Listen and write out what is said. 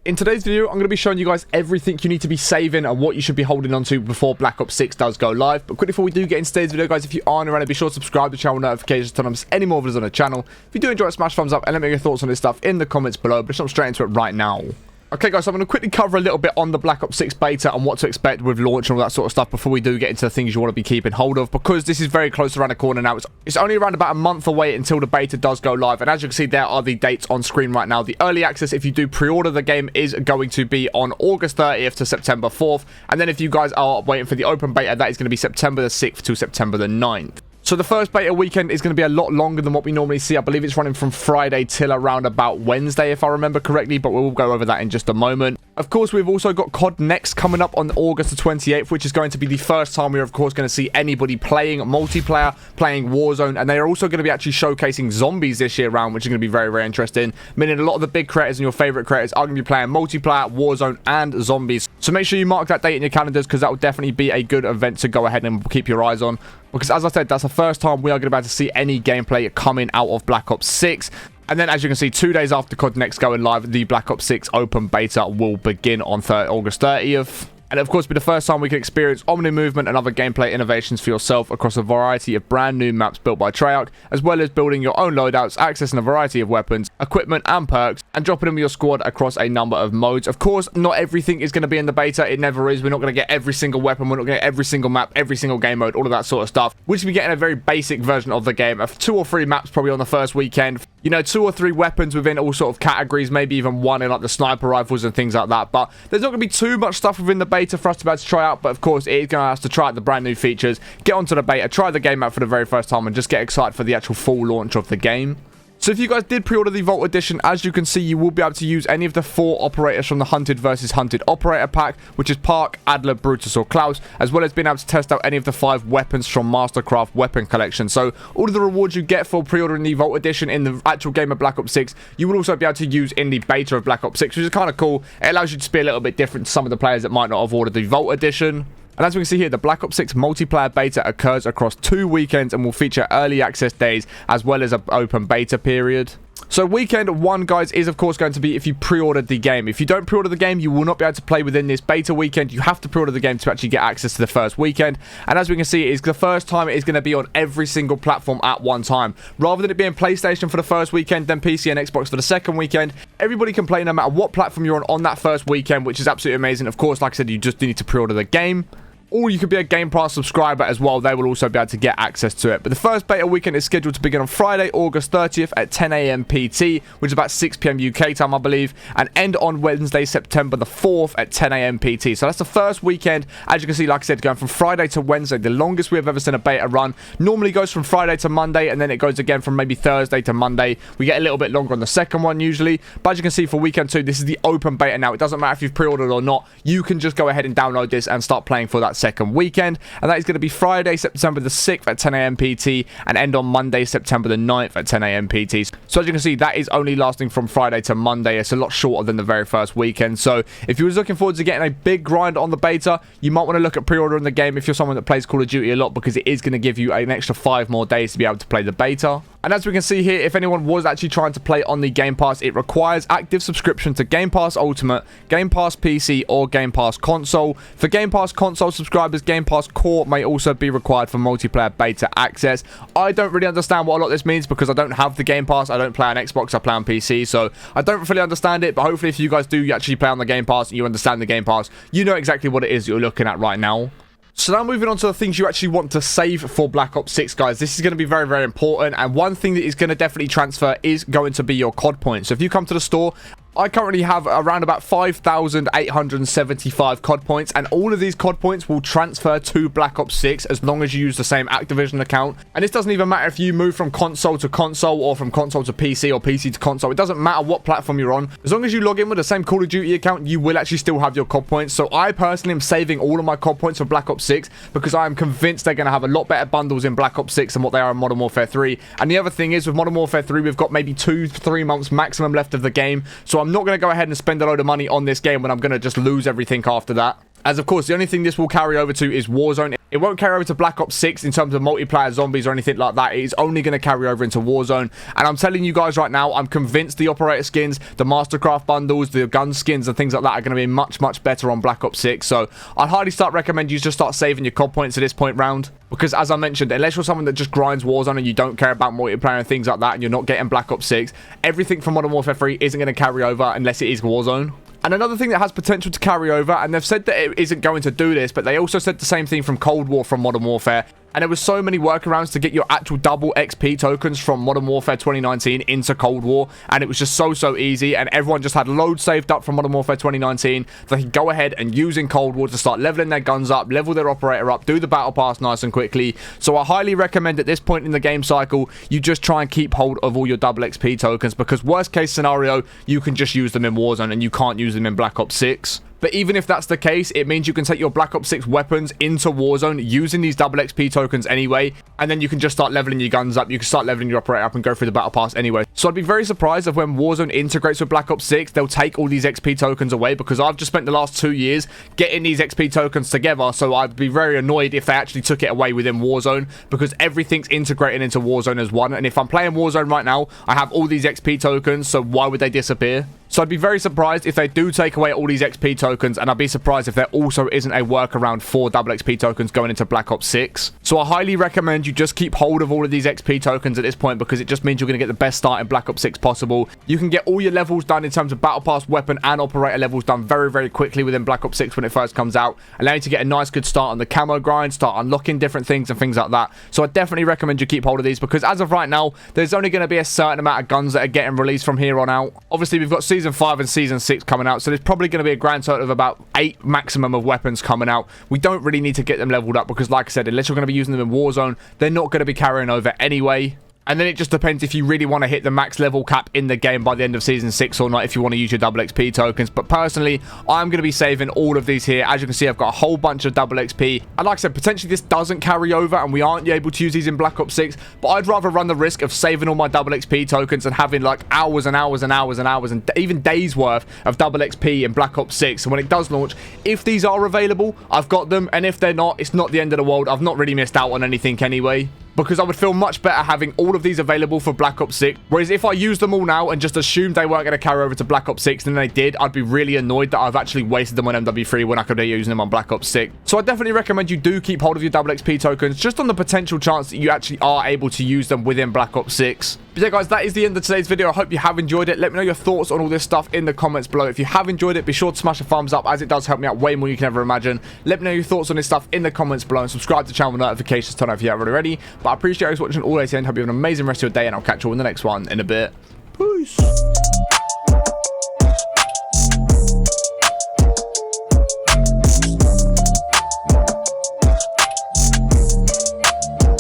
In today's video, I'm going to be showing you guys everything you need to be saving and what you should be holding on to before Black Ops 6 does go live. But quickly before we do get into today's video, guys, if you aren't already, be sure to subscribe to the channel notifications to turn on any more videos on the channel. If you do enjoy it, smash thumbs up and let me know your thoughts on this stuff in the comments below. But let's jump straight into it right now. Okay guys, so I'm going to quickly cover a little bit on the Black Ops 6 beta and what to expect with launch and all that sort of stuff before we do get into the things you want to be keeping hold of, because this is very close around the corner now. It's only around about a month away until the beta does go live, and as you can see, there are the dates on screen right now. The early access, if you do pre-order the game, is going to be on August 30th to September 4th, and then if you guys are waiting for the open beta, that is going to be September the 6th to September the 9th. So the first beta weekend is going to be a lot longer than what we normally see. I believe it's running from Friday till around about Wednesday, if I remember correctly, but we'll go over that in just a moment. Of course, we've also got COD Next coming up on August the 28th, which is going to be the first time we're, of course, going to see anybody playing multiplayer, playing Warzone, and they are also going to be actually showcasing zombies this year round, which is going to be very, very interesting, meaning a lot of the big creators and your favorite creators are going to be playing multiplayer, Warzone, and zombies. So make sure you mark that date in your calendars, because that will definitely be a good event to go ahead and keep your eyes on. Because as I said, that's the first time we are going to be able to see any gameplay coming out of Black Ops 6. And then, as you can see, 2 days after COD Next going live, the Black Ops 6 open beta will begin on August 30th. And of course, it'll be the first time we can experience Omni movement and other gameplay innovations for yourself across a variety of brand new maps built by Treyarch, as well as building your own loadouts, accessing a variety of weapons, equipment, and perks, and dropping them with your squad across a number of modes. Of course, not everything is going to be in the beta. It never is. We're not going to get every single weapon. We're not going to get every single map, every single game mode, all of that sort of stuff. We're just going to be getting a very basic version of the game of 2 or 3 maps probably on the first weekend. You know, 2 or 3 weapons within all sort of categories, maybe even one in like the sniper rifles and things like that. But there's not going to be too much stuff within the beta for us to be able to try out. But of course, it is going to ask us to try out the brand new features, get onto the beta, try the game out for the very first time, and just get excited for the actual full launch of the game. So if you guys did pre-order the Vault Edition, as you can see, you will be able to use any of the 4 operators from the Hunted vs. Hunted operator pack, which is Park, Adler, Brutus, or Klaus, as well as being able to test out any of the 5 weapons from Mastercraft Weapon Collection. So all of the rewards you get for pre-ordering the Vault Edition in the actual game of Black Ops 6, you will also be able to use in the beta of Black Ops 6, which is kind of cool. It allows you to be a little bit different to some of the players that might not have ordered the Vault Edition. And as we can see here, the Black Ops 6 multiplayer beta occurs across 2 weekends and will feature early access days as well as an open beta period. So weekend 1, guys, is of course going to be if you pre-ordered the game. If you don't pre-order the game, you will not be able to play within this beta weekend. You have to pre-order the game to actually get access to the first weekend. And as we can see, it's the first time it is going to be on every single platform at one time. Rather than it being PlayStation for the first weekend, then PC and Xbox for the second weekend, everybody can play no matter what platform you're on that first weekend, which is absolutely amazing. Of course, like I said, you just need to pre-order the game. Or you could be a Game Pass subscriber as well. They will also be able to get access to it. But the first beta weekend is scheduled to begin on Friday, August 30th at 10 AM PT, which is about 6 PM UK time, I believe, and end on Wednesday, September the 4th at 10 AM PT. So that's the first weekend. As you can see, like I said, going from Friday to Wednesday, the longest we have ever seen a beta run. Normally goes from Friday to Monday, and then it goes again from maybe Thursday to Monday. We get a little bit longer on the second one usually. But as you can see, for weekend 2, this is the open beta now. It doesn't matter if you've pre-ordered or not. You can just go ahead and download this and start playing for that second weekend, and that is going to be Friday, September the 6th at 10 AM PT and end on Monday, September the 9th at 10 AM PT. So as you can see, that is only lasting from Friday to Monday. It's a lot shorter than the very first weekend. So if you was looking forward to getting a big grind on the beta, you might want to look at pre-ordering the game if you're someone that plays Call of Duty a lot, because it is going to give you an extra 5 more days to be able to play the beta. And as we can see here, if anyone was actually trying to play on the Game Pass, it requires active subscription to Game Pass Ultimate, Game Pass PC, or Game Pass Console. For Game Pass Console subscribers, Game Pass Core may also be required for multiplayer beta access. I don't really understand what a lot of this means, because I don't have the Game Pass. I don't play on Xbox, I play on PC, so I don't fully understand it. But hopefully if you guys do actually play on the Game Pass and you understand the Game Pass, you know exactly what it is you're looking at right now. So now moving on to the things you actually want to save for Black Ops 6, guys. This is going to be very, very important. And one thing that is going to definitely transfer is going to be your COD points. So if you come to the store, I currently have around about 5,875 COD points, and all of these COD points will transfer to Black Ops 6 as long as you use the same Activision account. And this doesn't even matter if you move from console to console or from console to PC or PC to console. It doesn't matter what platform you're on. As long as you log in with the same Call of Duty account, you will actually still have your COD points. So I personally am saving all of my COD points for Black Ops 6 because I am convinced they're going to have a lot better bundles in Black Ops 6 than what they are in Modern Warfare 3. And the other thing is, with Modern Warfare 3, we've got maybe 2-3 months maximum left of the game. So I'm not going to go ahead and spend a load of money on this game when I'm going to just lose everything after that. As of course, the only thing this will carry over to is Warzone. It won't carry over to Black Ops 6 in terms of multiplayer zombies or anything like that. It is only going to carry over into Warzone. And I'm telling you guys right now, I'm convinced the operator skins, the Mastercraft bundles, the gun skins and things like that are going to be much, much better on Black Ops 6. So I'd highly recommend you just start saving your COD points at this point round. Because as I mentioned, unless you're someone that just grinds Warzone and you don't care about multiplayer and things like that, and you're not getting Black Ops 6, everything from Modern Warfare 3 isn't going to carry over unless it is Warzone. And another thing that has potential to carry over, and they've said that it isn't going to do this, but they also said the same thing from Cold War from Modern Warfare. And there was so many workarounds to get your actual double XP tokens from Modern Warfare 2019 into Cold War. And it was just so easy. And everyone just had loads saved up from Modern Warfare 2019. They could go ahead and use in Cold War to start leveling their guns up, level their operator up, do the battle pass nice and quickly. So I highly recommend at this point in the game cycle, you just try and keep hold of all your double XP tokens. Because worst case scenario, you can just use them in Warzone and you can't use them in Black Ops 6. But even if that's the case, it means you can take your Black Ops 6 weapons into Warzone using these double XP tokens anyway. And then you can just start leveling your guns up. You can start leveling your operator up and go through the battle pass anyway. So I'd be very surprised if when Warzone integrates with Black Ops 6, they'll take all these XP tokens away. Because I've just spent the last 2 years getting these XP tokens together. So I'd be very annoyed if they actually took it away within Warzone. Because everything's integrated into Warzone as one. And if I'm playing Warzone right now, I have all these XP tokens. So why would they disappear? So I'd be very surprised if they do take away all these XP tokens, and I'd be surprised if there also isn't a workaround for double XP tokens going into Black Ops 6. So I highly recommend you just keep hold of all of these XP tokens at this point, because it just means you're going to get the best start in Black Ops 6 possible. You can get all your levels done in terms of Battle Pass, weapon, and operator levels done very quickly within Black Ops 6 when it first comes out, allowing you to get a nice good start on the camo grind, start unlocking different things and things like that. So I definitely recommend you keep hold of these, because as of right now, there's only going to be a certain amount of guns that are getting released from here on out. Obviously, we've got Season 5 and Season 6 coming out, so there's probably going to be a grand total of about 8 maximum of weapons coming out. We don't really need to get them leveled up, because like I said, unless you're going to be using them in Warzone, they're not going to be carrying over anyway. And then it just depends if you really want to hit the max level cap in the game by the end of Season 6 or not, if you want to use your double XP tokens. But personally, I'm going to be saving all of these here. As you can see, I've got a whole bunch of double XP. And like I said, potentially this doesn't carry over and we aren't able to use these in Black Ops 6. But I'd rather run the risk of saving all my double XP tokens and having like hours and hours and hours and hours and even days worth of double XP in Black Ops 6. So when it does launch, if these are available, I've got them. And if they're not, it's not the end of the world. I've not really missed out on anything anyway. Because I would feel much better having all of these available for Black Ops 6. Whereas if I used them all now and just assumed they weren't going to carry over to Black Ops 6 and then they did, I'd be really annoyed that I've actually wasted them on MW3 when I could be using them on Black Ops 6. So I definitely recommend you do keep hold of your double XP tokens, just on the potential chance that you actually are able to use them within Black Ops 6. But yeah guys, that is the end of today's video. I hope you have enjoyed it. Let me know your thoughts on all this stuff in the comments below. If you have enjoyed it, be sure to smash a thumbs up, as it does help me out way more than you can ever imagine. Let me know your thoughts on this stuff in the comments below, and subscribe to the channel with notifications turned on if you haven't already. But I appreciate you guys watching all day, and hope you have an amazing rest of your day, and I'll catch you all in the next one in a bit. Peace.